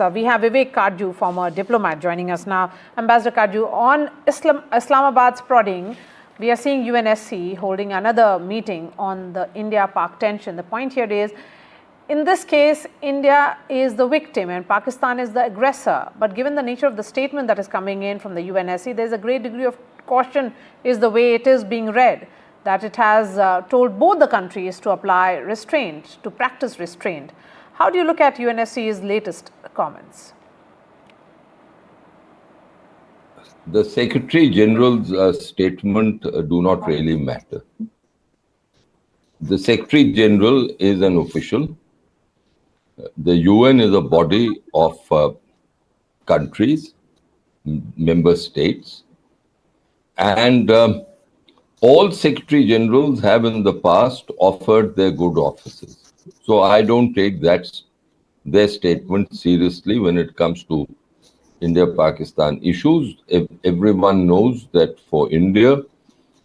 We have Vivek Katju, former diplomat, joining us now. Ambassador Katju, on Islamabad's prodding, we are seeing UNSC holding another meeting on the India-Pak tension. The point here is, in this case, India is the victim and Pakistan is the aggressor. But given the nature of the statement that is coming in from the UNSC, there is a great degree of caution is the way it is being read, that it has told both the countries to apply restraint, to practice restraint. How do you look at UNSC's latest comments? The Secretary General's statement do not really matter. The Secretary General is an official. The UN is a body of countries, member states, and all Secretary Generals have in the past offered their good offices. So I don't take their statement seriously when it comes to India-Pakistan issues. Everyone knows that for India,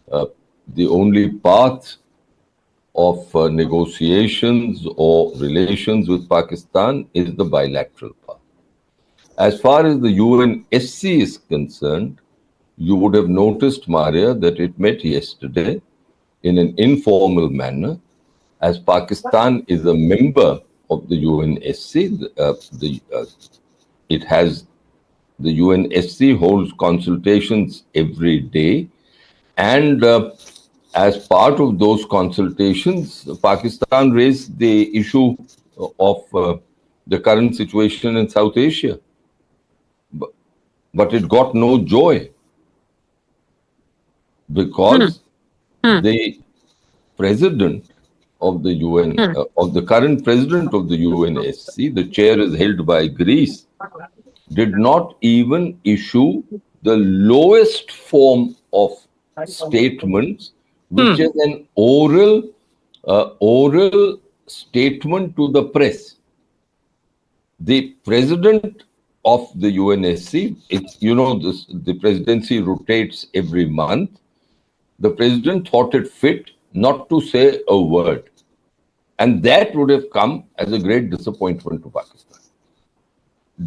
the only path of negotiations or relations with Pakistan is the bilateral path. As far as the UNSC is concerned, you would have noticed, Maria, that it met yesterday in an informal manner. As Pakistan is a member of the UNSC, the UNSC holds consultations every day, and as part of those consultations, Pakistan raised the issue of the current situation in South Asia, but it got no joy because the president of the UN, of the current president of the UNSC, the chair is held by Greece, did not even issue the lowest form of statements, which is an oral statement to the press. The president of the UNSC, the presidency rotates every month. The president thought it fit not to say a word. And that would have come as a great disappointment to Pakistan.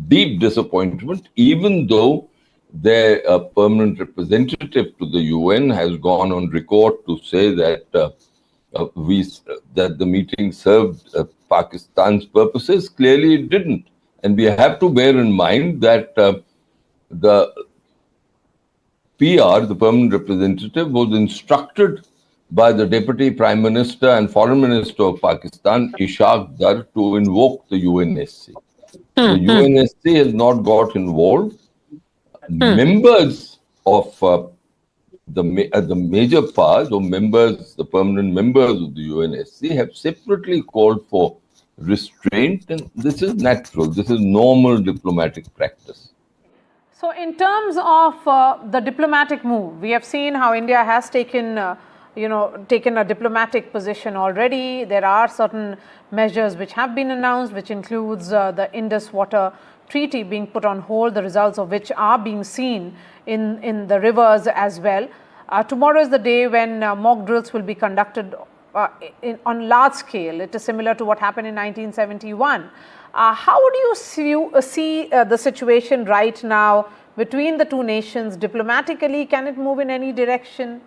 Deep disappointment, even though their permanent representative to the UN has gone on record to say that that the meeting served Pakistan's purposes. Clearly it didn't. And we have to bear in mind that the PR, the permanent representative, was instructed by the Deputy Prime Minister and Foreign Minister of Pakistan, Ishaq Dar, to invoke the UNSC. The UNSC has not got involved. Members of the major powers or members, the permanent members of the UNSC have separately called for restraint, and this is natural. This is normal diplomatic practice. So in terms of the diplomatic move, we have seen how India has taken a diplomatic position already. There are certain measures which have been announced, which includes the Indus Water Treaty being put on hold, the results of which are being seen in the rivers as well. Tomorrow is the day when mock drills will be conducted on large scale. It is similar to what happened in 1971. How would you see the situation right now between the two nations diplomatically? Can it move in any direction?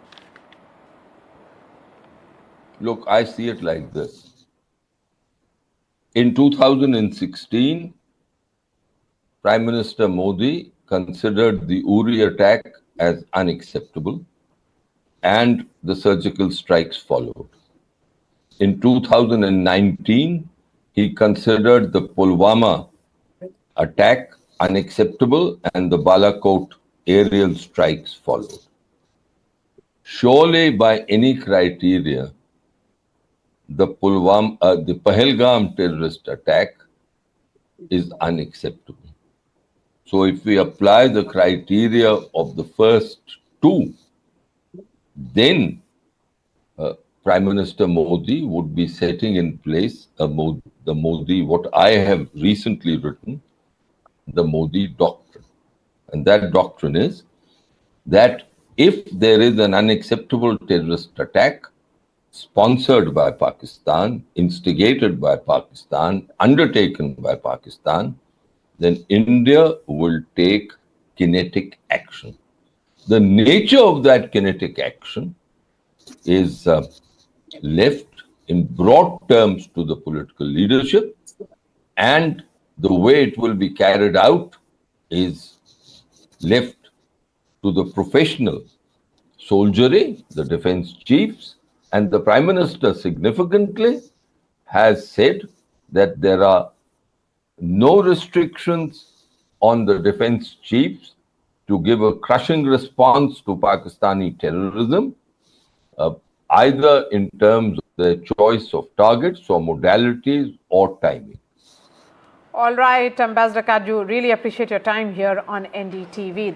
Look, I see it like this. In 2016, Prime Minister Modi considered the Uri attack as unacceptable, and the surgical strikes followed. In 2019, he considered the Pulwama attack unacceptable, and the Balakot aerial strikes followed. Surely, by any criteria, the Pahalgam terrorist attack is unacceptable. So if we apply the criteria of the first two, then Prime Minister Modi would be setting in place the Modi, what I have recently written, the Modi Doctrine. And that doctrine is that if there is an unacceptable terrorist attack sponsored by Pakistan, instigated by Pakistan, undertaken by Pakistan, then India will take kinetic action. The nature of that kinetic action is left in broad terms to the political leadership, and the way it will be carried out is left to the professional soldiery, the defense chiefs, and the Prime Minister significantly has said that there are no restrictions on the defense chiefs to give a crushing response to Pakistani terrorism, either in terms of their choice of targets or modalities or timing. All right, Ambassador Katju, really appreciate your time here on NDTV.